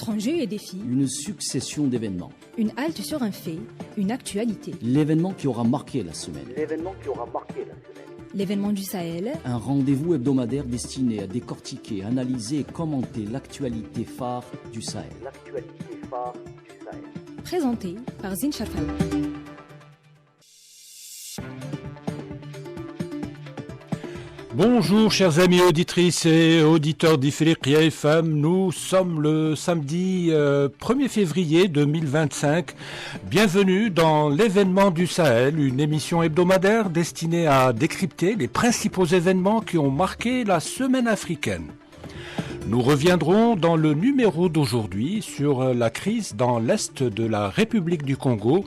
Entre enjeux et défis, une succession d'événements. Une halte sur un fait, une actualité. L'événement qui aura marqué la semaine. L'événement du Sahel. Un rendez-vous hebdomadaire destiné à décortiquer, analyser et commenter l'actualité phare du Sahel. Présenté par Zine Chafaoui. Bonjour chers amis auditrices et auditeurs d'Ifriqiya FM, nous sommes le samedi 1er février 2025. Bienvenue dans l'événement du Sahel, une émission hebdomadaire destinée à décrypter les principaux événements qui ont marqué la semaine africaine. Nous reviendrons dans le numéro d'aujourd'hui sur la crise dans l'est de la République du Congo.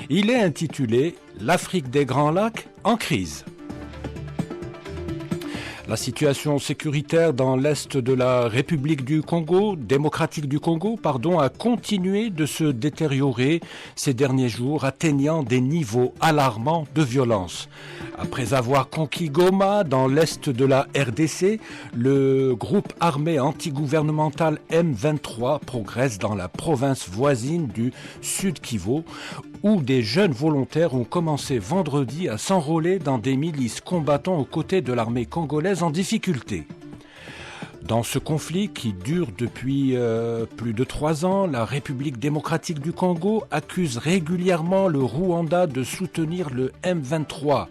Il est intitulé « L'Afrique des Grands Lacs en crise ». La situation sécuritaire dans l'est de la République démocratique du Congo, a continué de se détériorer ces derniers jours, atteignant des niveaux alarmants de violence. Après avoir conquis Goma dans l'est de la RDC, le groupe armé antigouvernemental M23 progresse dans la province voisine du Sud Kivu, où des jeunes volontaires ont commencé vendredi à s'enrôler dans des milices combattant aux côtés de l'armée congolaise en difficulté. Dans ce conflit qui dure depuis plus de 3 ans, la République démocratique du Congo accuse régulièrement le Rwanda de soutenir le M23.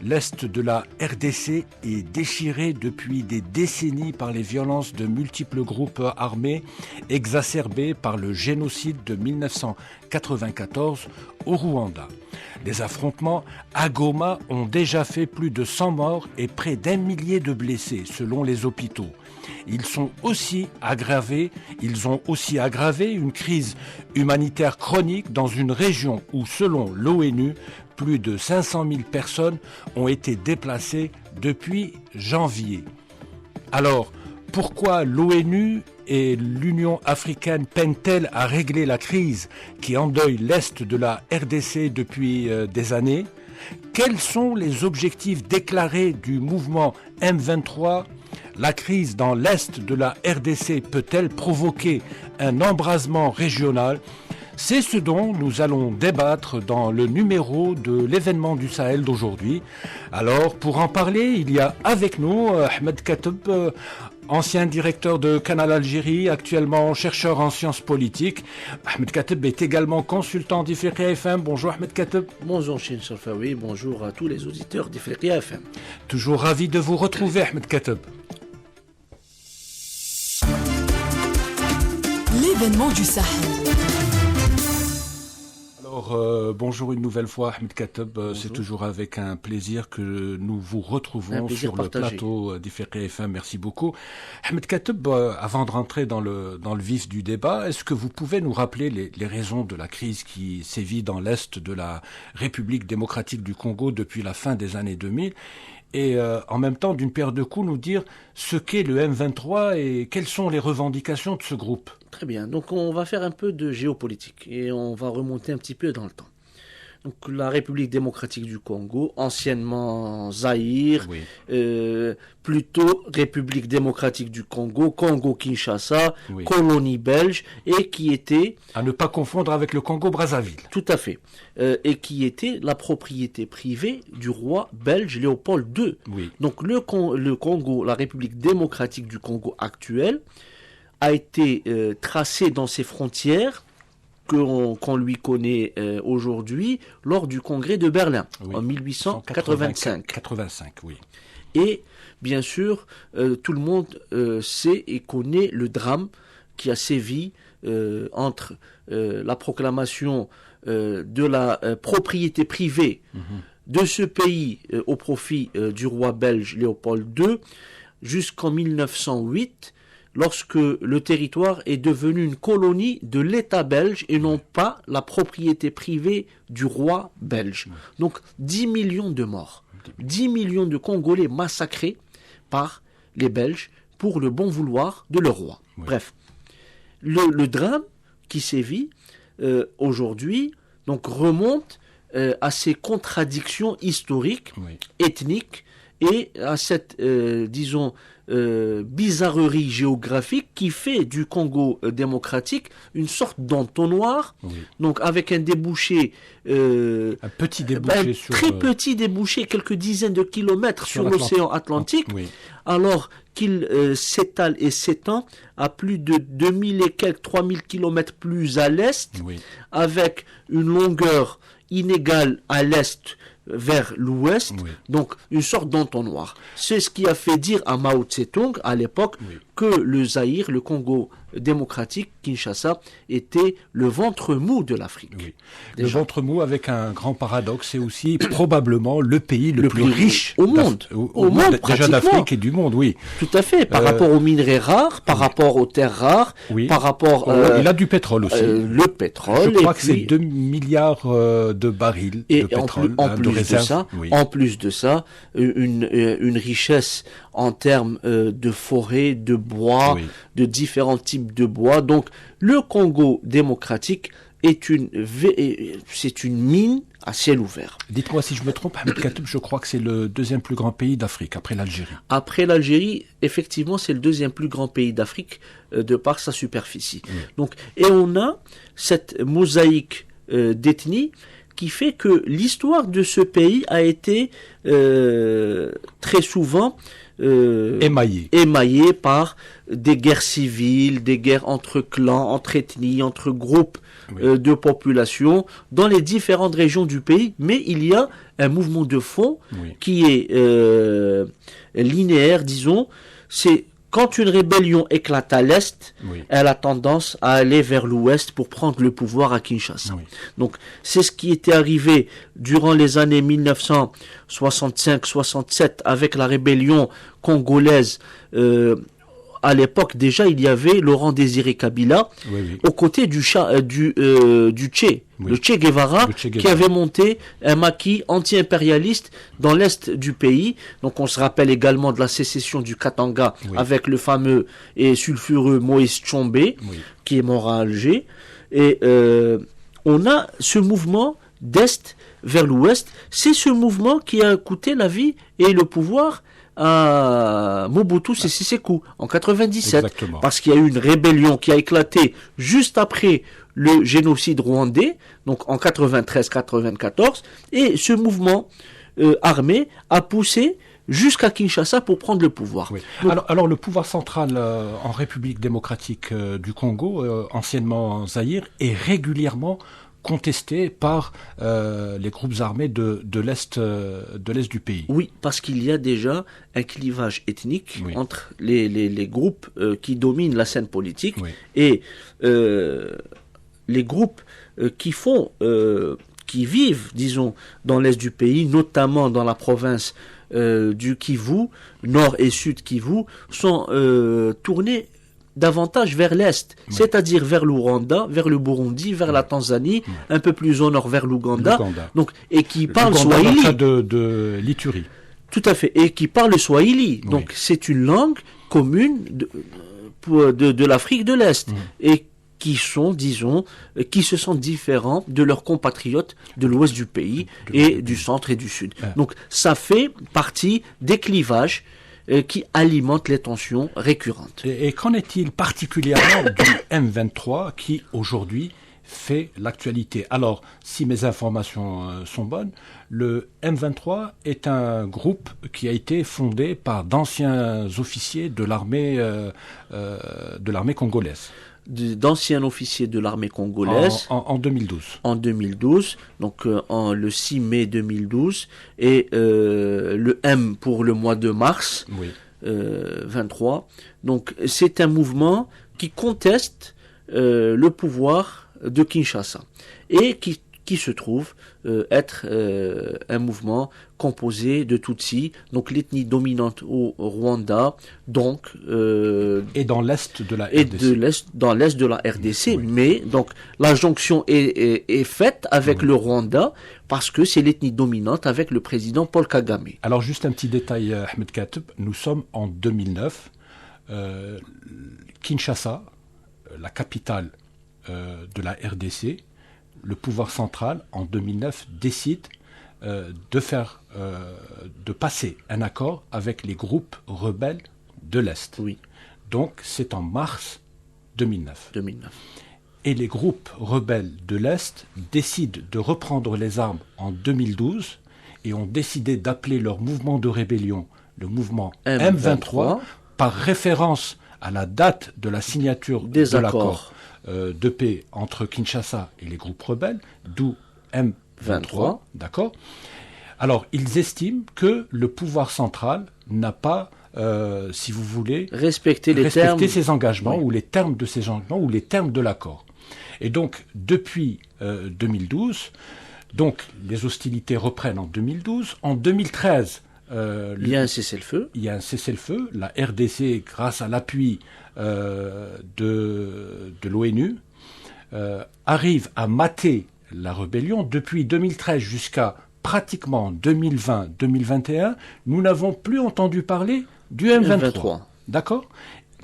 L'est de la RDC est déchiré depuis des décennies par les violences de multiples groupes armés exacerbées par le génocide de 1994 au Rwanda. Les affrontements à Goma ont déjà fait plus de 100 morts et près d'1 millier de blessés selon les hôpitaux. Ils ont aussi aggravé une crise humanitaire chronique dans une région où, selon l'ONU, plus de 500 000 personnes ont été déplacées depuis janvier. Alors, pourquoi l'ONU et l'Union africaine peinent-elles à régler la crise qui endeuille l'Est de la RDC depuis des années ? Quels sont les objectifs déclarés du mouvement M23 ? La crise dans l'Est de la RDC peut-elle provoquer un embrasement régional ? C'est ce dont nous allons débattre dans le numéro de l'événement du Sahel d'aujourd'hui. Alors, pour en parler, il y a avec nous Ahmed Kateb, ancien directeur de Canal Algérie, actuellement chercheur en sciences politiques. Ahmed Kateb est également consultant d'Ifriqiya FM. Bonjour Ahmed Kateb. Bonjour Zine Chafaoui, bonjour à tous les auditeurs d'Ifriqiya FM. Toujours ravi de vous retrouver Ahmed Kateb. L'événement du Sahel. Alors, bonjour une nouvelle fois Ahmed Kateb, c'est toujours avec un plaisir que nous vous retrouvons sur le plateau d'Ifriqiya FM, merci beaucoup. Ahmed Kateb, avant de rentrer dans le vif du débat, est-ce que vous pouvez nous rappeler les raisons de la crise qui sévit dans l'est de la République démocratique du Congo depuis la fin des années 2000 et en même temps, d'une paire de coups, nous dire ce qu'est le M23 et quelles sont les revendications de ce groupe. Très bien, donc on va faire un peu de géopolitique et on va remonter un petit peu dans le temps. Donc la République démocratique du Congo, anciennement Zaïre, oui. Plutôt République démocratique du Congo, Congo-Kinshasa, oui. Colonie belge, et qui était... À ne pas confondre avec le Congo-Brazzaville. Tout à fait. Et qui était la propriété privée du roi belge Léopold II. Oui. Donc le Congo, la République démocratique du Congo actuelle, a été tracé dans ses frontières qu'on lui connaît aujourd'hui lors du congrès de Berlin, oui, en 1885. 85, oui. Et bien sûr, tout le monde sait et connaît le drame qui a sévi entre la proclamation de la propriété privée de ce pays au profit du roi belge Léopold II jusqu'en 1908, lorsque le territoire est devenu une colonie de l'État belge et non pas la propriété privée du roi belge. Donc 10 millions de morts, 10 millions de Congolais massacrés par les Belges pour le bon vouloir de leur roi. Oui. Bref, le drame qui sévit aujourd'hui donc remonte à ces contradictions historiques, oui, ethniques et à cette, disons, bizarrerie géographique qui fait du Congo démocratique une sorte d'entonnoir, donc avec un débouché, un petit débouché sur, très petit débouché, quelques dizaines de kilomètres sur l'océan Atlantique, alors qu'il s'étale et s'étend à plus de 2000 et quelques 3000 kilomètres plus à l'est, avec une longueur inégale à l'est vers l'ouest, donc une sorte d'entonnoir. C'est ce qui a fait dire à Mao Tse-tung à l'époque que le Zaïre, le Congo démocratique, Kinshasa, était le ventre mou de l'Afrique. Le ventre mou avec un grand paradoxe, c'est aussi probablement le pays le plus riche au monde. Au monde déjà d'Afrique et du monde, Tout à fait, par rapport aux minerais rares, par rapport aux terres rares, par rapport... il a du pétrole aussi. Le pétrole. Je crois que c'est 2 milliards de barils de pétrole. En plus de ça, une richesse en termes de forêts, de bois, de différents types de bois. Donc, le Congo démocratique c'est une mine à ciel ouvert. Dites-moi si je me trompe, Ahmed Katoub, je crois que c'est le deuxième plus grand pays d'Afrique, après l'Algérie. Après l'Algérie, effectivement, c'est le deuxième plus grand pays d'Afrique de par sa superficie. Donc, et on a cette mosaïque d'ethnie qui fait que l'histoire de ce pays a été très souvent émaillée par des guerres civiles, des guerres entre clans, entre ethnies, entre groupes de population dans les différentes régions du pays. Mais il y a un mouvement de fond qui est linéaire, disons. C'est quand une rébellion éclate à l'est, elle a tendance à aller vers l'ouest pour prendre le pouvoir à Kinshasa. Donc, c'est ce qui était arrivé durant les années 1965-67 avec la rébellion congolaise. À l'époque, déjà, il y avait Laurent Désiré Kabila aux côtés du Che, le Che Guevara, qui avait monté un maquis anti-impérialiste dans l'est du pays. Donc, on se rappelle également de la sécession du Katanga avec le fameux et sulfureux Moïse Tshombe, qui est mort à Alger. Et on a ce mouvement d'est vers l'ouest. C'est ce mouvement qui a coûté la vie et le pouvoir à Mobutu Sese Seko en 97. Exactement. Parce qu'il y a eu une rébellion qui a éclaté juste après le génocide rwandais, donc en 93-94, et ce mouvement armé a poussé jusqu'à Kinshasa pour prendre le pouvoir. Donc, alors le pouvoir central en République démocratique du Congo, anciennement Zaïre, est régulièrement contesté par les groupes armés de l'Est du pays. Oui, parce qu'il y a déjà un clivage ethnique entre les groupes qui dominent la scène politique et les groupes qui vivent, disons, dans l'Est du pays, notamment dans la province du Kivu, nord et sud Kivu, sont tournés davantage vers l'Est, c'est-à-dire vers l'Ouganda, vers le Burundi, vers la Tanzanie, un peu plus au nord vers l'Ouganda, donc, et qui parlent Swahili. de l'Ituri. Tout à fait, et qui parlent Swahili. Donc c'est une langue commune de l'Afrique de l'Est, et qui sont, disons, qui se sentent différents de leurs compatriotes de l'ouest du pays et du centre et du sud. Donc ça fait partie des clivages qui alimentent les tensions récurrentes. Et qu'en est-il particulièrement du M23 qui aujourd'hui fait l'actualité? Alors, si mes informations sont bonnes, le M23 est un groupe qui a été fondé par d'anciens officiers de l'armée congolaise. D'anciens officiers de l'armée congolaise en 2012. En 2012, donc le 6 mai 2012, et le M pour le mois de mars 23. Donc c'est un mouvement qui conteste le pouvoir de Kinshasa et qui se trouve être un mouvement composé de Tutsis, donc l'ethnie dominante au Rwanda, donc et dans l'est de la RDC. Et dans l'est de la RDC, mais donc la jonction est faite avec le Rwanda parce que c'est l'ethnie dominante avec le président Paul Kagame. Alors juste un petit détail, Ahmed Katoub, nous sommes en 2009, Kinshasa, la capitale de la RDC, le pouvoir central, en 2009, décide de passer un accord avec les groupes rebelles de l'Est. Oui. Donc c'est en mars 2009. 2009. Et les groupes rebelles de l'Est décident de reprendre les armes en 2012 et ont décidé d'appeler leur mouvement de rébellion le mouvement M23 par référence à la date de la signature de l'accord de paix entre Kinshasa et les groupes rebelles, d'où M23, d'accord. Alors, ils estiment que le pouvoir central n'a pas, si vous voulez, respecté ses engagements, ou les termes de ses engagements, ou les termes de l'accord. Et donc, depuis 2012, donc, les hostilités reprennent en 2012. En 2013, il y a un cessez-le-feu. Il y a un cessez-le-feu. La RDC, grâce à l'appui de l'ONU, arrive à mater la rébellion. Depuis 2013 jusqu'à pratiquement 2020-2021, nous n'avons plus entendu parler du M23. D'accord ?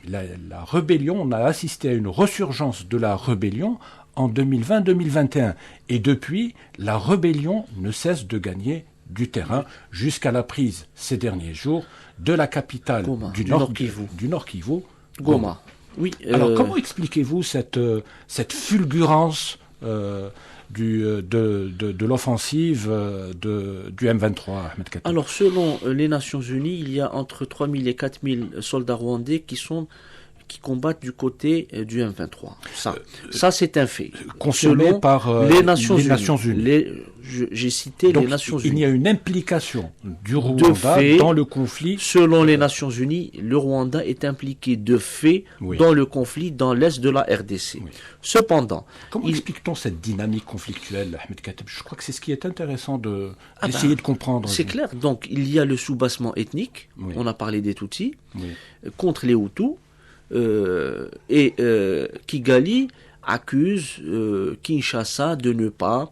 La rébellion, on a assisté à une resurgence de la rébellion en 2020-2021. Et depuis, la rébellion ne cesse de gagner du terrain jusqu'à la prise ces derniers jours de la capitale du Nord Kivu, Goma. Oui, alors comment expliquez-vous cette fulgurance de l'offensive du M23, Ahmed Kateb? Alors selon les Nations Unies, il y a entre 3 000 et 4 000 soldats rwandais qui combattent du côté du M23. Ça c'est un fait. Confirmé par les Nations Unies. J'ai cité donc, les Nations Unies. Il y a une implication du Rwanda dans le conflit. Selon les Nations Unies, le Rwanda est impliqué de fait dans le conflit dans l'est de la RDC. Oui. Cependant... Comment explique-t-on cette dynamique conflictuelle, Ahmed Kateb? Je crois que c'est ce qui est intéressant d'essayer de comprendre. C'est clair. Donc, il y a le soubassement ethnique. Oui. On a parlé des Tutsis. Oui. Contre les Hutus. Kigali accuse Kinshasa de ne pas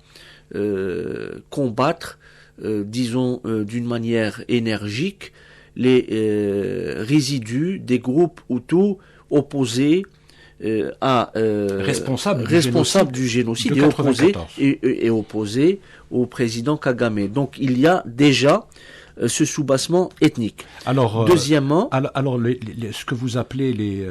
combattre, disons, d'une manière énergique, les résidus des groupes Hutus opposés responsables du génocide et opposés au président Kagame. Donc il y a déjà ce soubassement ethnique. Alors, deuxièmement, ce que vous appelez les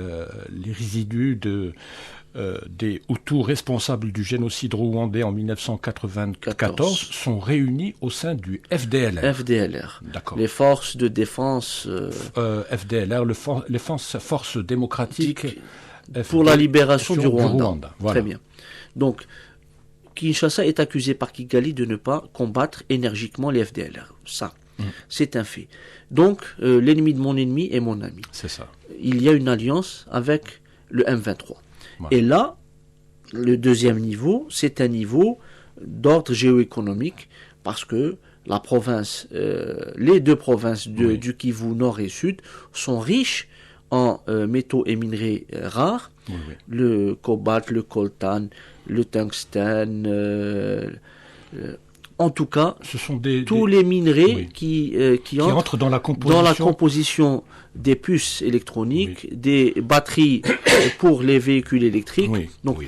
résidus des Hutus responsables du génocide rwandais en 1994 sont réunis au sein du FDLR. FDLR. D'accord. Les forces de défense. FDLR, les forces démocratiques pour la libération du Rwanda. Voilà. Très bien. Donc, Kinshasa est accusé par Kigali de ne pas combattre énergiquement les FDLR. Ça, c'est un fait. Donc, l'ennemi de mon ennemi est mon ami. C'est ça. Il y a une alliance avec le M23. Voilà. Et là, le deuxième niveau, c'est un niveau d'ordre géoéconomique, parce que la province, les deux provinces du Kivu Nord et Sud sont riches en métaux et minerais rares, le cobalt, le coltan, le tungstène, en tout cas, ce sont tous les minerais qui entrent dans la composition des puces électroniques, des batteries pour les véhicules électriques. Donc,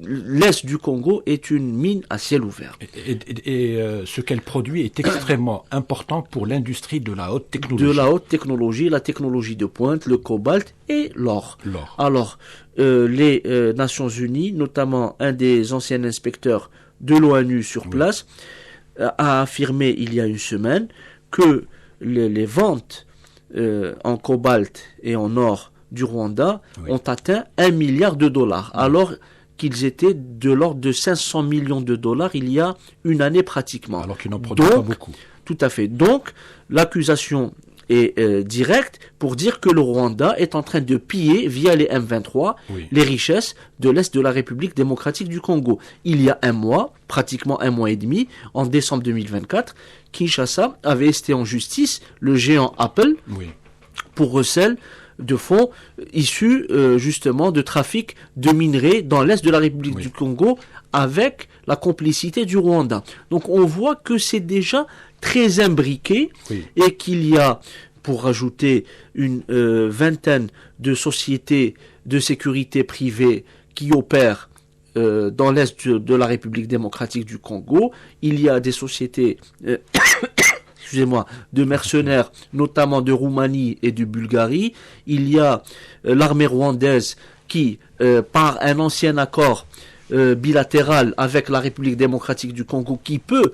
l'Est du Congo est une mine à ciel ouvert. Et ce qu'elle produit est extrêmement important pour l'industrie de la haute technologie. De la haute technologie, la technologie de pointe, le cobalt et l'or. Alors, les Nations Unies, notamment un des anciens inspecteurs de l'ONU sur place, a affirmé il y a une semaine que les ventes en cobalt et en or du Rwanda ont atteint $1 milliard, alors qu'ils étaient de l'ordre de 500 millions de dollars il y a une année pratiquement. Alors qu'ils n'en produisent pas beaucoup. Tout à fait. Donc, l'accusation est directe pour dire que le Rwanda est en train de piller, via les M23, les richesses de l'Est de la République démocratique du Congo. Il y a un mois, pratiquement un mois et demi, en décembre 2024, Kinshasa avait esté en justice le géant Apple pour recel de fonds issus justement de trafic de minerais dans l'Est de la République du Congo avec la complicité du Rwanda. Donc on voit que c'est déjà très imbriqué et qu'il y a, pour rajouter, une vingtaine de sociétés de sécurité privée qui opèrent dans l'est de la République démocratique du Congo, il y a des sociétés excusez-moi, de mercenaires, notamment de Roumanie et de Bulgarie. Il y a l'armée rwandaise qui, par un ancien accord bilatéral avec la République démocratique du Congo, qui peut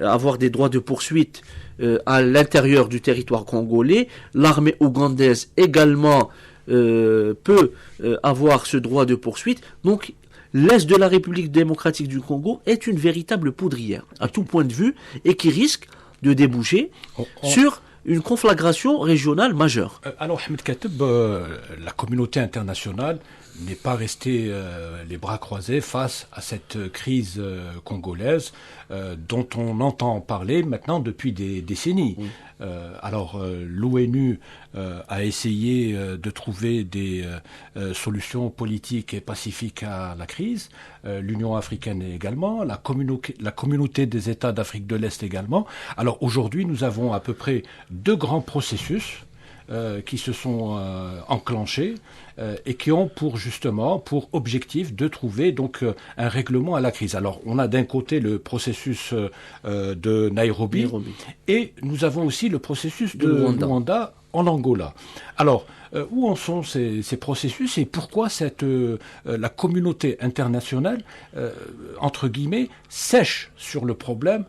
avoir des droits de poursuite à l'intérieur du territoire congolais. L'armée ougandaise également peut avoir ce droit de poursuite. Donc, l'Est de la République démocratique du Congo est une véritable poudrière, à tout point de vue, et qui risque de déboucher sur une conflagration régionale majeure. Alors, Ahmed Kateb, la communauté internationale n'est pas restée les bras croisés face à cette crise congolaise dont on entend parler maintenant depuis des décennies. Oui. Alors, l'ONU a essayé de trouver des solutions politiques et pacifiques à la crise, l'Union africaine également, la communauté des États d'Afrique de l'Est également. Alors aujourd'hui, nous avons à peu près 2 grands processus qui se sont enclenchés et qui ont pour objectif de trouver donc un règlement à la crise. Alors on a d'un côté le processus de Nairobi et nous avons aussi le processus de Luanda en Angola. Alors où en sont ces processus et pourquoi la communauté internationale entre guillemets sèche sur le problème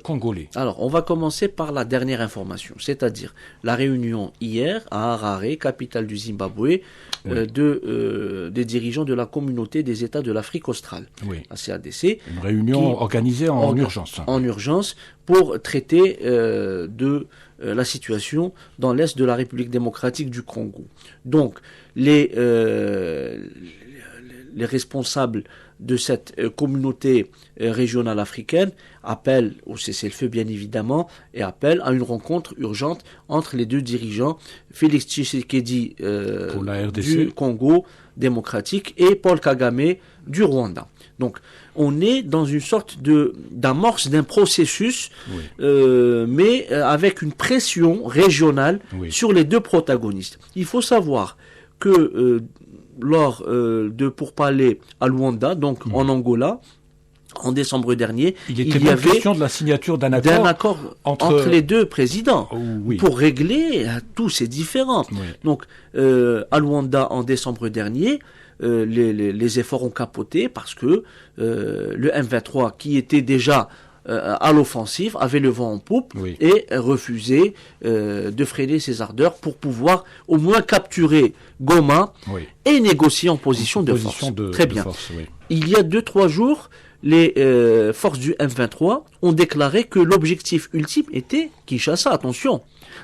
congolais? Alors, on va commencer par la dernière information, c'est-à-dire la réunion hier à Harare, capitale du Zimbabwe, des dirigeants de la communauté des États de l'Afrique australe, la CADC. Une réunion organisée en urgence. En urgence pour traiter de la situation dans l'Est de la République démocratique du Congo. Donc, les responsables de cette communauté régionale africaine appellent au cessez-le-feu bien évidemment et appellent à une rencontre urgente entre les 2 dirigeants, Félix Tshisekedi du Congo démocratique et Paul Kagame du Rwanda. Donc on est dans une sorte d'amorce d'un processus, mais avec une pression régionale sur les 2 protagonistes. Il faut savoir que lors de pourparlers à Luanda, donc en Angola, en décembre dernier, il y avait question de la signature d'un accord entre les 2 présidents pour régler tous ces différends. Donc, à Luanda, en décembre dernier, les efforts ont capoté parce que le M23, qui était déjà à l'offensive, avait le vent en poupe et refusait de freiner ses ardeurs pour pouvoir au moins capturer Goma et négocier en position de force. Très bien. Il y a 2-3 jours, les forces du M23 ont déclaré que l'objectif ultime était Kinshasa. Attention.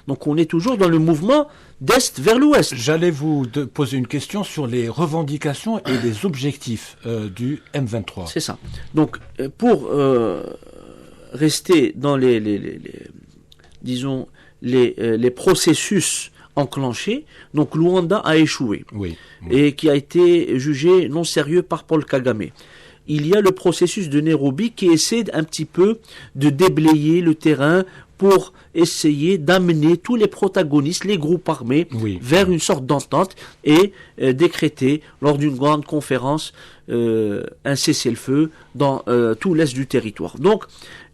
Donc on est toujours dans le mouvement d'Est vers l'Ouest. J'allais vous poser une question sur les revendications et les objectifs du M23. C'est ça. Donc pour rester dans les processus enclenchés, donc Luanda a échoué et qui a été jugé non sérieux par Paul Kagame. Il y a le processus de Nairobi qui essaie un petit peu de déblayer le terrain pour essayer d'amener tous les protagonistes, les groupes armés, vers une sorte d'entente et décréter lors d'une grande conférence un cessez-le-feu dans tout l'est du territoire. Donc,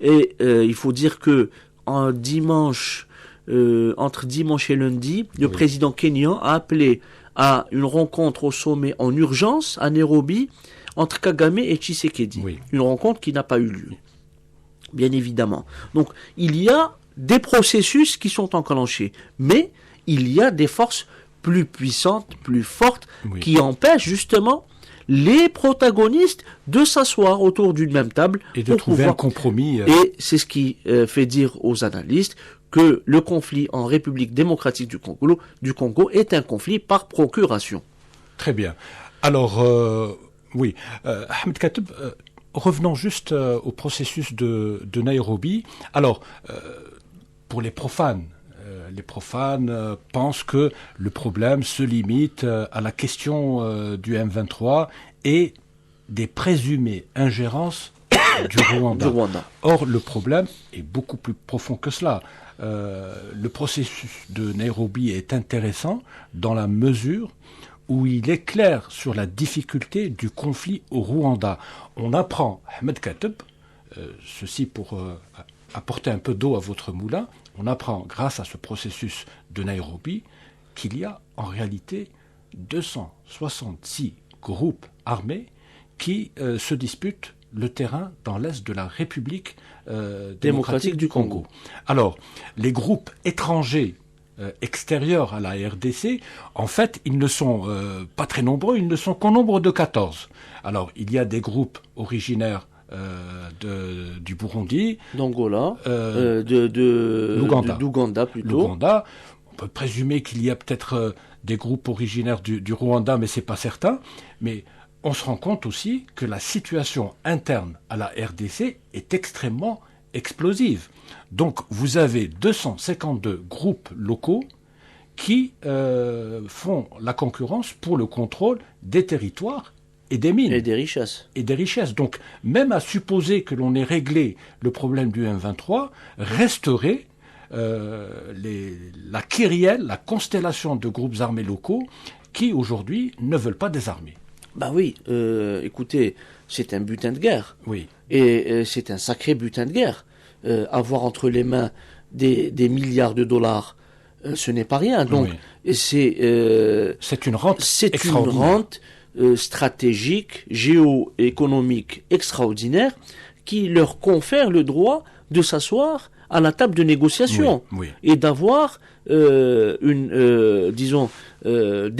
il faut dire que entre dimanche et lundi, le président kényan a appelé à une rencontre au sommet en urgence à Nairobi entre Kagame et Tshisekedi. Une rencontre qui n'a pas eu lieu, bien évidemment. Donc, il y a des processus qui sont enclenchés, mais il y a des forces plus puissantes, plus fortes, qui empêchent justement les protagonistes de s'asseoir autour d'une même table et de trouver un compromis. Et c'est ce qui fait dire aux analystes que le conflit en République démocratique du Congo est un conflit par procuration. Très bien. Alors, Ahmed Kateb, revenons juste au processus de Nairobi. Alors, pour les profanes pensent que le problème se limite à la question du M23 et des présumées ingérences du Rwanda. Or, le problème est beaucoup plus profond que cela. Le processus de Nairobi est intéressant dans la mesure où il est clair sur la difficulté du conflit au Rwanda. On apprend, Ahmed Kateb, ceci pour apporter un peu d'eau à votre moulin, on apprend grâce à ce processus de Nairobi qu'il y a en réalité 266 groupes armés qui se disputent le terrain dans l'est de la République démocratique du Congo. Alors, les groupes étrangers extérieurs à la RDC, en fait, ils ne sont pas très nombreux, ils ne sont qu'au nombre de 14. Alors, il y a des groupes originaires du Burundi, d'Angola, d'Ouganda plutôt. L'Ouganda. On peut présumer qu'il y a peut-être des groupes originaires du Rwanda, mais c'est pas certain. Mais on se rend compte aussi que la situation interne à la RDC est extrêmement explosive. Donc vous avez 252 groupes locaux qui font la concurrence pour le contrôle des territoires et des mines. Et des richesses. Et des richesses. Donc même à supposer que l'on ait réglé le problème du M23, resterait la kyrielle, la constellation de groupes armés locaux qui aujourd'hui ne veulent pas désarmer. Ben oui, écoutez, c'est un butin de guerre. Oui. Et c'est un sacré butin de guerre. Avoir entre les mains des milliards de dollars, ce n'est pas rien. Donc, oui. C'est une rente extraordinaire. Une rente stratégique, géoéconomique extraordinaire qui leur confère le droit de s'asseoir à la table de négociation et d'avoir des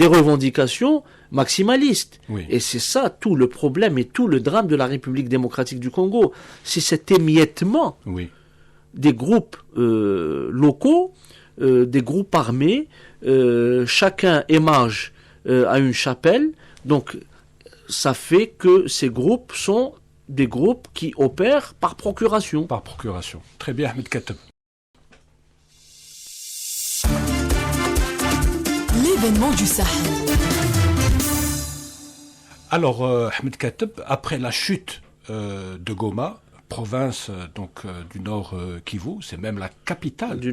revendications maximalistes. Et c'est ça tout le problème et tout le drame de la République démocratique du Congo. C'est cet émiettement des groupes locaux, des groupes armés, chacun émarge à une chapelle. Donc ça fait que ces groupes sont des groupes qui opèrent par procuration. Par procuration. Très bien, Ahmed Kateb. L'événement du Sahel. Alors, Ahmed Kateb, après la chute de Goma, province du Nord Kivu, c'est même la capitale du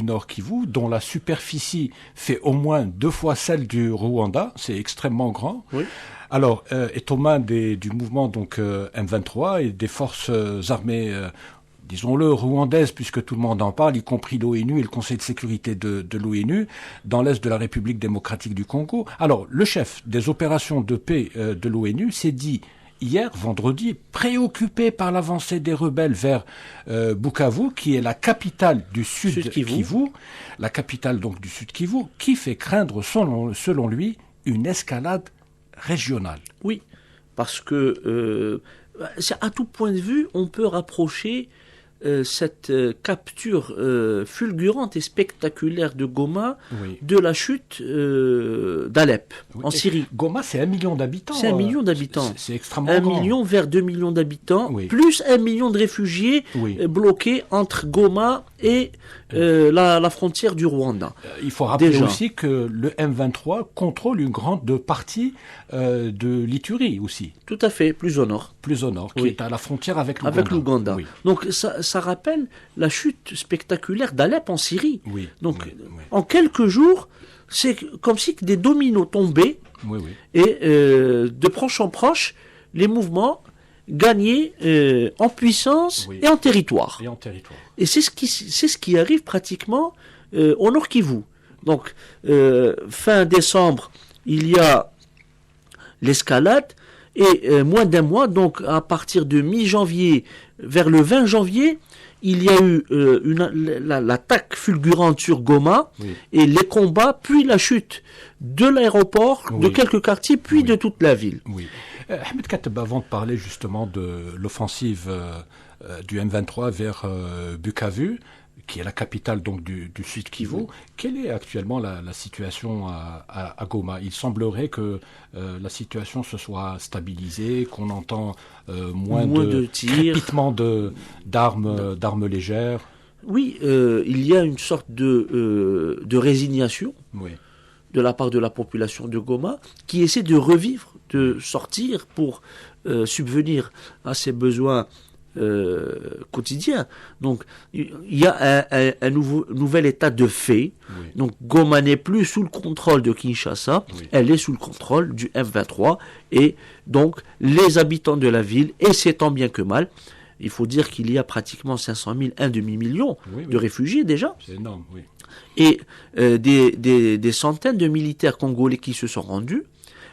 Nord Kivu, dont la superficie fait au moins 2 fois celle du Rwanda, c'est extrêmement grand. Oui. Alors, est aux mains du mouvement M23 et des forces armées, disons-le, rwandaises, puisque tout le monde en parle, y compris l'ONU et le Conseil de sécurité de l'ONU, dans l'est de la République démocratique du Congo. Alors, le chef des opérations de paix de l'ONU s'est dit hier, vendredi, préoccupé par l'avancée des rebelles vers Bukavu, qui est la capitale du Sud Kivu, la capitale donc du Sud Kivu, qui fait craindre, selon lui, une escalade régionale. Oui, parce que à tout point de vue, on peut rapprocher cette capture fulgurante et spectaculaire de Goma de la chute d'Alep en Syrie. Goma, c'est 1 million d'habitants. C'est 1 million d'habitants. C'est extrêmement grand. 1 million vers 2 millions d'habitants, plus 1 million de réfugiés bloqués entre Goma et la frontière du Rwanda. Il faut rappeler aussi que le M23 contrôle une grande partie de l'Ituri aussi. Tout à fait, plus au nord. Plus au nord, qui est à la frontière avec l'Ouganda. Avec l'Ouganda. Donc ça rappelle la chute spectaculaire d'Alep en Syrie. Donc en quelques jours, c'est comme si des dominos tombaient et de proche en proche, les mouvements gagnaient en puissance et en territoire. Et c'est ce qui arrive pratiquement au Nord Kivu. Donc fin décembre, il y a l'escalade. Et moins d'un mois, donc à partir de mi-janvier, vers le 20 janvier, il y a eu l'attaque fulgurante sur Goma, et les combats, puis la chute de l'aéroport, de quelques quartiers, puis de toute la ville. Ahmed Kateb, avant de parler justement de l'offensive du M23 vers Bukavu, qui est la capitale donc du Sud Kivu, quelle est actuellement la situation à Goma? Il semblerait que la situation se soit stabilisée, qu'on entend moins de crépitement d'armes légères. Oui, il y a une sorte de résignation de la part de la population de Goma qui essaie de revivre, de sortir pour subvenir à ses besoins quotidien. Donc, il y a un nouvel état de fait. Oui. Donc, Goma n'est plus sous le contrôle de Kinshasa, Oui. elle est sous le contrôle du M23. Et donc, les habitants de la ville, et c'est tant bien que mal, il faut dire qu'il y a pratiquement 500 000, un demi-million Oui, oui. de réfugiés déjà, C'est énorme, oui. et des centaines de militaires congolais qui se sont rendus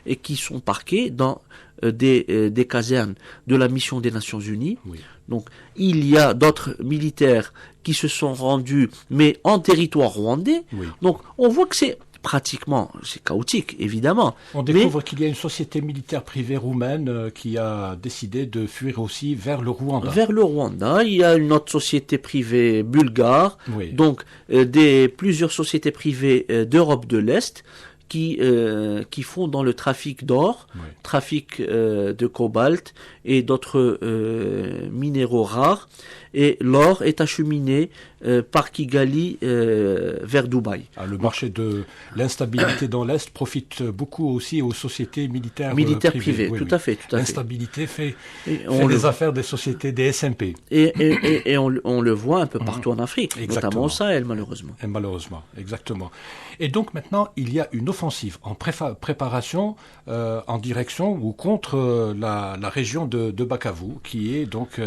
et qui sont parqués dans des casernes de la mission des Nations Unies. Oui. Donc, il y a d'autres militaires qui se sont rendus, mais en territoire rwandais. Oui. Donc, on voit que c'est chaotique, évidemment. On découvre qu'il y a une société militaire privée roumaine qui a décidé de fuir aussi vers le Rwanda. Vers le Rwanda, il y a une autre société privée bulgare, Oui. donc plusieurs sociétés privées d'Europe de l'Est qui font dans le trafic d'or, Oui. trafic de cobalt et d'autres minéraux rares. Et l'or est acheminé par Kigali vers Dubaï. Ah, le marché de l'instabilité dans l'Est profite beaucoup aussi aux sociétés militaires Privées. Oui, Tout oui. à fait. L'instabilité fait On des affaires des sociétés des SMP. Et on le voit un peu partout en Afrique, Exactement. notamment au Sahel, malheureusement. Et malheureusement, exactement. Et donc maintenant, il y a une offensive en préparation en direction ou contre la région de Bukavu, qui est donc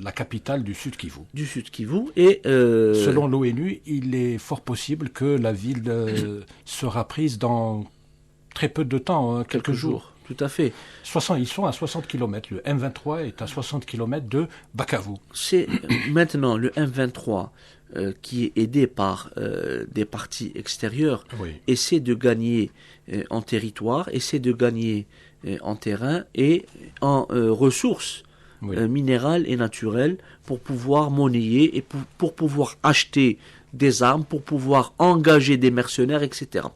la capitale du Sud Kivu. Du Sud Kivu. Et Selon l'ONU, il est fort possible que la ville sera prise dans très peu de temps, hein, quelques jours. Tout à fait. Ils sont à 60 km. Le M23 est à 60 km de Bukavu. C'est maintenant le M23 qui est aidé par des partis extérieurs, Oui. essaie de gagner en territoire, essaie de gagner en terrain et en ressources Oui. minérales et naturelles pour pouvoir monnayer et pour pouvoir acheter des armes, pour pouvoir engager des mercenaires, etc.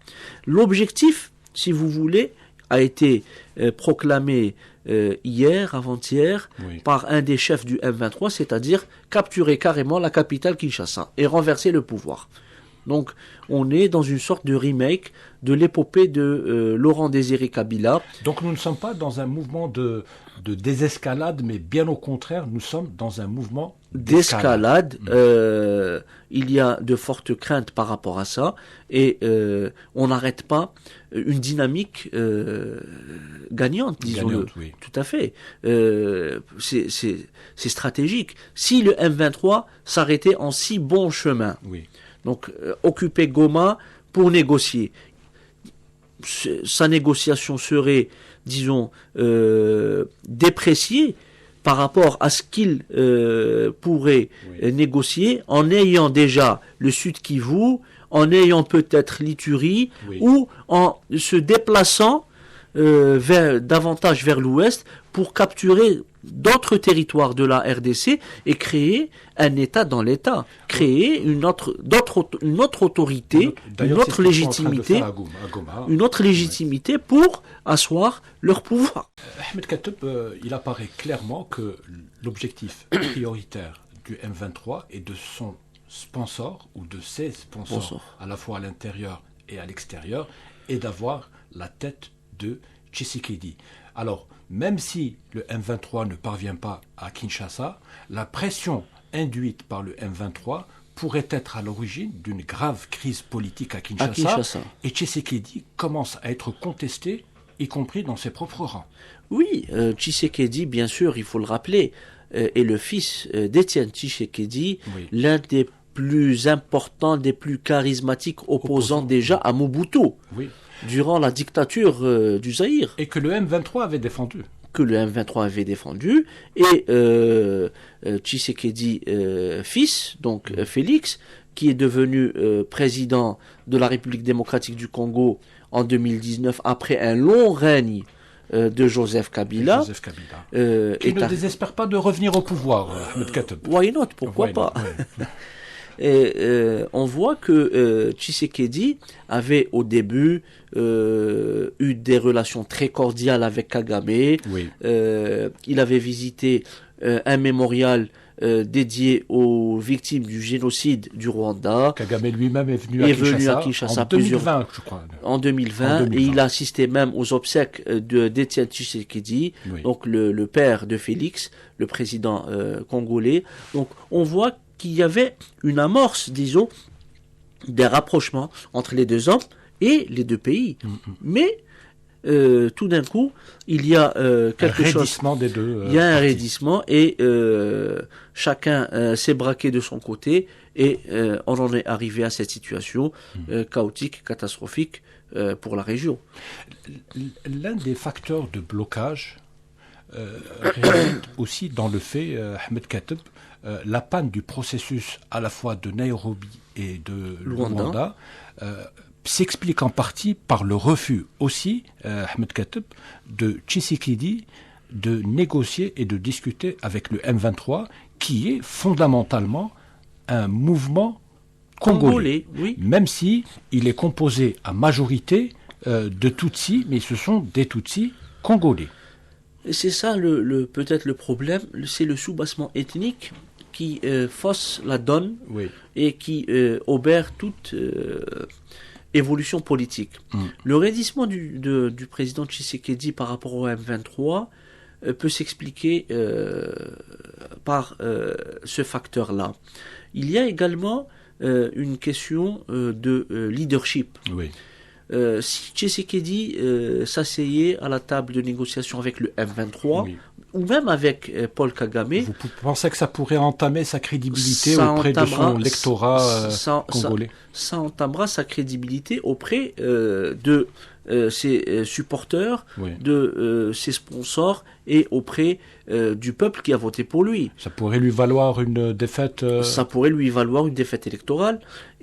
L'objectif, si vous voulez, a été proclamé hier, avant-hier, Oui. par un des chefs du M23, c'est-à-dire capturer carrément la capitale Kinshasa et renverser le pouvoir. Donc, on est dans une sorte de remake de l'épopée de Laurent Désiré Kabila. Donc nous ne sommes pas dans un mouvement de désescalade, mais bien au contraire, nous sommes dans un mouvement d'escalade. Il y a de fortes craintes par rapport à ça et on n'arrête pas une dynamique gagnante, disons-le. Gagnante, oui. Tout à fait. C'est stratégique. Si le M23 s'arrêtait en si bon chemin, Oui. donc occuper Goma pour négocier, sa négociation serait, disons, dépréciée par rapport à ce qu'il pourrait négocier en ayant déjà le Sud Kivu, en ayant peut-être l'Ituri, Oui. ou en se déplaçant davantage vers l'ouest pour capturer d'autres territoires de la RDC et créer un État dans l'État, créer une autre autorité, D'ailleurs, une c'est ce autre qu'ils sont en train de légitimité, faire à Goma. une autre légitimité pour asseoir leur pouvoir. Ahmed Katoub, il apparaît clairement que l'objectif prioritaire du M23 et de son sponsor, ou de ses sponsors, à la fois à l'intérieur et à l'extérieur, est d'avoir la tête de Tshisekedi. Alors, même si le M23 ne parvient pas à Kinshasa, la pression induite par le M23 pourrait être à l'origine d'une grave crise politique à Kinshasa. Et Tshisekedi commence à être contesté, y compris dans ses propres rangs. Oui, Tshisekedi, bien sûr, il faut le rappeler, est le fils d'Étienne Tshisekedi, Oui. l'un des plus importants, des plus charismatiques opposants déjà à Mobutu, Oui. durant la dictature du Zaïre, Et que le M23 avait défendu. que le M23 avait défendu, et Tshisekedi fils, donc Félix, qui est devenu président de la République démocratique du Congo en 2019, après un long règne de Joseph Kabila. Qui ne désespère pas de revenir au pouvoir, Ahmed Katoub. Why not? Pourquoi pas? Et on voit que Tshisekedi avait au début eu des relations très cordiales avec Kagame. Oui. Il avait visité un mémorial dédié aux victimes du génocide du Rwanda. Kagame lui-même est venu à Kinshasa en 2020, je crois. En 2020, et il a assisté même aux obsèques d'Étienne Tshisekedi, Oui. donc le père de Félix, le président congolais. Donc on voit qu'il y avait une amorce, disons, des rapprochements entre les deux hommes et les deux pays. Mais tout d'un coup, il y a quelque chose. Des deux. Il y a un parties. raidissement et chacun s'est braqué de son côté et on en est arrivé à cette situation chaotique, catastrophique pour la région. L'un des facteurs de blocage réside aussi dans le fait, Ahmed Kateb, la panne du processus à la fois de Nairobi et de Luanda s'explique en partie par le refus aussi, Ahmed Kateb, de Tshisekedi de négocier et de discuter avec le M23, qui est fondamentalement un mouvement congolais, oui. Même si il est composé à majorité de Tutsis, mais ce sont des Tutsis congolais. Et c'est ça peut-être le problème, c'est le soubassement ethnique qui fausse la donne et qui obère toute évolution politique. Le raidissement du président Tshisekedi par rapport au M23 peut s'expliquer par ce facteur-là. Il y a également une question de leadership. Oui. Si Tshisekedi s'asseyait à la table de négociation avec le M23, ou même avec Paul Kagame... Vous pensez que ça pourrait entamer sa crédibilité auprès de son lectorat congolais? Ça entamera sa crédibilité auprès de ses supporters, de ses sponsors et auprès du peuple qui a voté pour lui. Ça pourrait lui valoir une défaite... Ça pourrait lui valoir une défaite électorale,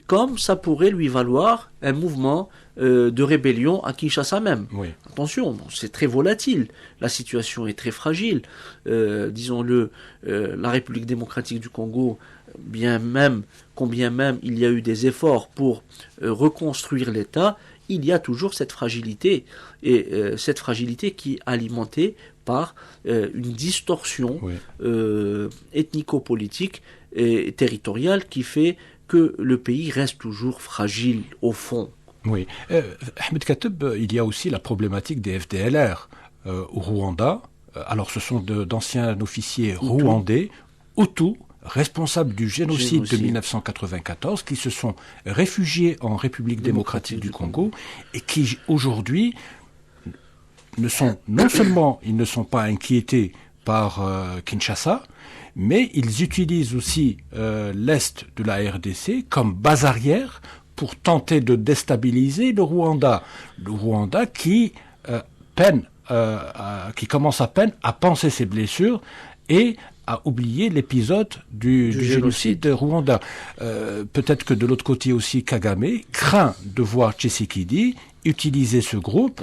comme ça pourrait lui valoir un mouvement de rébellion à Kinshasa même. Attention, c'est très volatile, la situation est très fragile. Disons-le, la République démocratique du Congo, combien même il y a eu des efforts pour reconstruire l'État, il y a toujours cette fragilité, et cette fragilité qui est alimentée par une distorsion ethnico-politique et territoriale qui fait que le pays reste toujours fragile au fond. Oui. Ahmed Kateb, il y a aussi la problématique des FDLR au Rwanda. Alors ce sont d'anciens officiers rwandais, Hutus, responsables du génocide de 1994, qui se sont réfugiés en République démocratique du Congo et qui aujourd'hui non seulement ils ne sont pas inquiétés par Kinshasa, mais ils utilisent aussi l'Est de la RDC comme base arrière pour tenter de déstabiliser le Rwanda. Le Rwanda qui commence à peine à penser ses blessures et à oublier l'épisode du génocide de Rwanda. Peut-être que de l'autre côté aussi, Kagame craint de voir Tshisekedi utiliser ce groupe,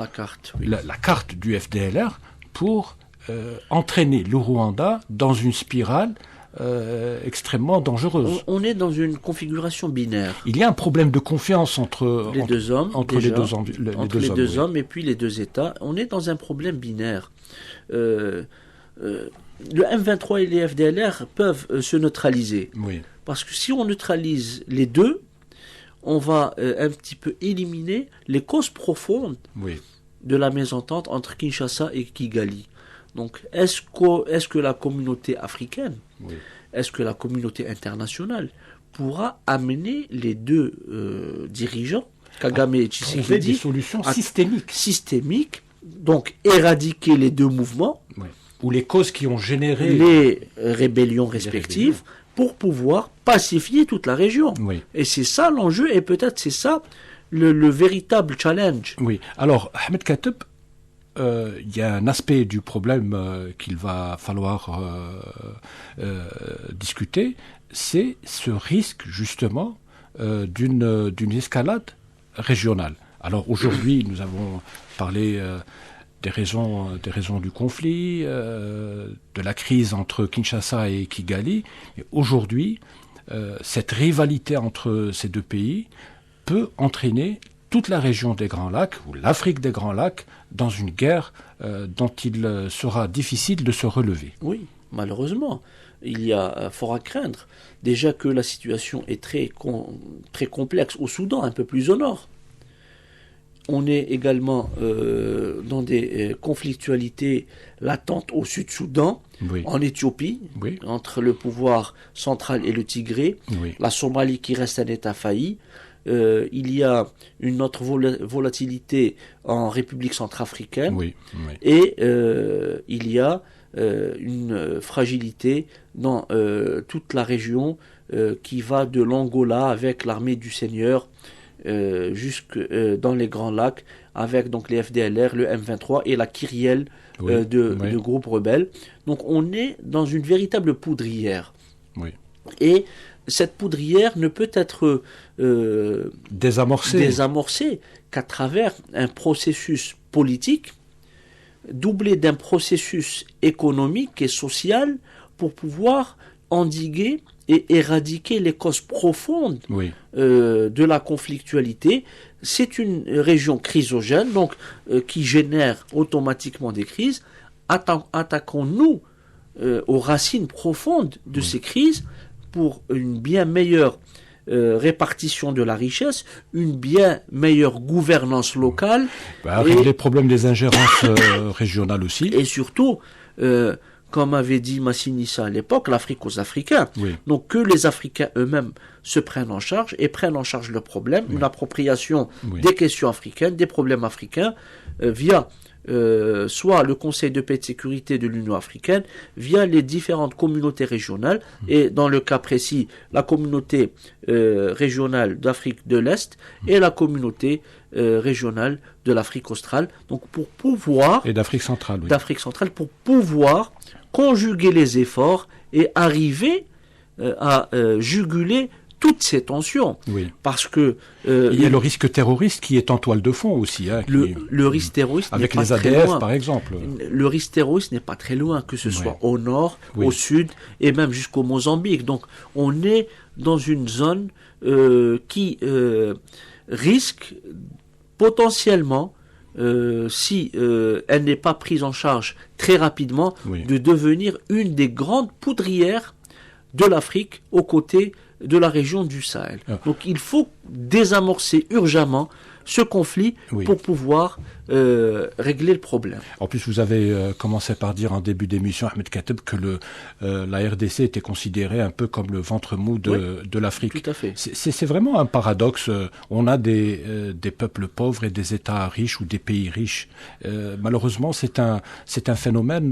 la carte du FDLR, pour entraîner le Rwanda dans une spirale extrêmement dangereuse. On est dans une configuration binaire. Il y a un problème de confiance entre les deux hommes, les deux hommes et puis les deux États. On est dans un problème binaire. Le M23 et les FDLR peuvent se neutraliser. Parce que si on neutralise les deux, on va un petit peu éliminer les causes profondes de la mésentente entre Kinshasa et Kigali. Donc, est-ce que la communauté africaine, est-ce que la communauté internationale pourra amener les deux dirigeants, Kagame et Tshisekedi, trouver des solutions systémiques, donc éradiquer les deux mouvements, ou les causes qui ont généré les rébellions respectives, pour pouvoir pacifier toute la région. Et c'est ça l'enjeu, et peut-être c'est ça le véritable challenge. Alors, Ahmed Kateb, il y a un aspect du problème qu'il va falloir discuter, c'est ce risque justement d'une escalade régionale. Alors aujourd'hui, nous avons parlé des raisons du conflit, de la crise entre Kinshasa et Kigali. Et aujourd'hui, cette rivalité entre ces deux pays peut entraîner toute la région des Grands Lacs, ou l'Afrique des Grands Lacs, dans une guerre dont il sera difficile de se relever. Oui, malheureusement. il y a fort à craindre. Déjà que la situation est très complexe au Soudan, un peu plus au nord. On est également dans des conflictualités latentes au Sud-Soudan, Oui. en Éthiopie, Oui. entre le pouvoir central et le Tigré, Oui. la Somalie qui reste un État failli. Il y a une autre volatilité en République centrafricaine. Oui. Oui. Et il y a une fragilité dans toute la région qui va de l'Angola avec l'armée du Seigneur jusque dans les Grands Lacs avec donc les FDLR, le M23 et la Kyrielle Oui. de Oui. groupes rebelles. Donc on est dans une véritable poudrière. Oui. Et cette poudrière ne peut être désamorcée qu'à travers un processus politique doublé d'un processus économique et social pour pouvoir endiguer et éradiquer les causes profondes Oui. de la conflictualité. C'est une région chrysogène, donc qui génère automatiquement des crises. Attaquons-nous aux racines profondes de ces crises pour une bien meilleure répartition de la richesse, une bien meilleure gouvernance locale. Régler les problèmes des ingérences régionales aussi. Et surtout, comme avait dit Massinissa à l'époque, l'Afrique aux Africains. Oui. Donc que les Africains eux-mêmes se prennent en charge et prennent en charge leurs problèmes, une appropriation des questions africaines, des problèmes africains, via soit le Conseil de paix et de sécurité de l'Union africaine, via les différentes communautés régionales, et dans le cas précis, la communauté régionale d'Afrique de l'Est et la communauté régionale de l'Afrique australe, donc pour pouvoir... Et d'Afrique centrale, oui. D'Afrique centrale, pour pouvoir conjuguer les efforts et arriver à juguler toutes ces tensions. Oui. Parce que... il y a le risque terroriste qui est en toile de fond aussi. Hein, le risque terroriste avec n'est les pas très ADF, loin. par exemple. Le risque terroriste n'est pas très loin, que ce soit au nord, Oui. au sud, et même jusqu'au Mozambique. Donc, on est dans une zone qui risque potentiellement, si elle n'est pas prise en charge très rapidement, de devenir une des grandes poudrières de l'Afrique aux côtés de la région du Sahel. Donc il faut désamorcer urgemment ce conflit pour pouvoir régler le problème. En plus, vous avez commencé par dire en début d'émission, Ahmed Kateb, que la RDC était considérée un peu comme le ventre mou de l'Afrique. Tout à fait. C'est vraiment un paradoxe. On a des peuples pauvres et des États riches ou des pays riches. Malheureusement, c'est un phénomène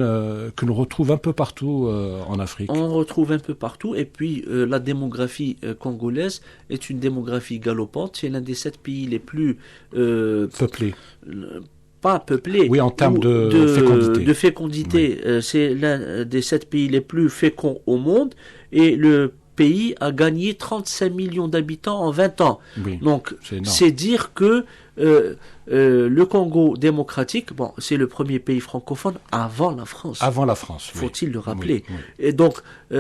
que l'on retrouve un peu partout en Afrique. On retrouve un peu partout. Et puis, la démographie congolaise est une démographie galopante. C'est l'un des 7 pays les plus... peuplés. Pas peuplés. Oui, en termes de fécondité. Oui. C'est l'un des 7 pays les plus féconds au monde. Et le pays a gagné 35 millions d'habitants en 20 ans. Oui, donc, c'est dire que le Congo démocratique, c'est le premier pays francophone avant la France. Avant la France, faut-il le rappeler. Oui. Et donc,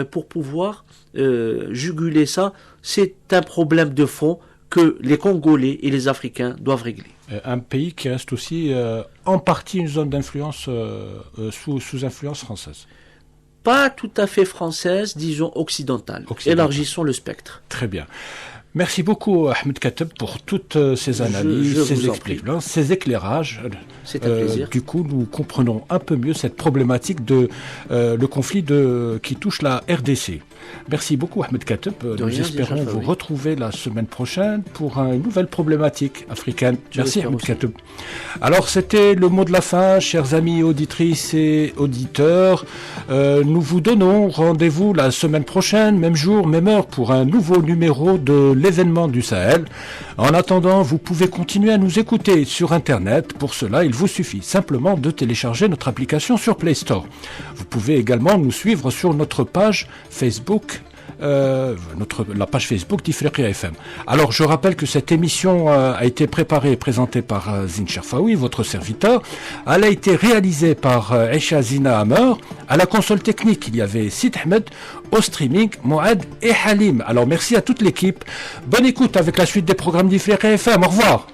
pour pouvoir juguler ça, c'est un problème de fond que les Congolais et les Africains doivent régler. Un pays qui reste aussi en partie une zone d'influence sous influence française. Pas tout à fait française, disons occidentale. Élargissons le spectre. Très bien. Merci beaucoup, Ahmed Kateb, pour toutes ces analyses, ces éclairages. C'est un plaisir. Du coup, nous comprenons un peu mieux cette problématique de le conflit qui touche la RDC. Merci beaucoup, Ahmed Kateb. Nous espérons vous retrouver la semaine prochaine pour une nouvelle problématique africaine. Merci, Ahmed Kateb. Alors, c'était le mot de la fin, chers amis auditrices et auditeurs. Nous vous donnons rendez-vous la semaine prochaine, même jour, même heure, pour un nouveau numéro de l'événement du Sahel. En attendant, vous pouvez continuer à nous écouter sur Internet. Pour cela, il vous suffit simplement de télécharger notre application sur Play Store. Vous pouvez également nous suivre sur notre page Facebook, la page Facebook d'Ifriqiya FM. Alors, je rappelle que cette émission a été préparée et présentée par Zine Cherfaoui, votre serviteur. Elle a été réalisée par Aisha Zina Hammer. À la console technique, il y avait Sid Ahmed. Au streaming, Moad et Halim. Alors, merci à toute l'équipe. Bonne écoute avec la suite des programmes d'Ifriqiya FM. Au revoir.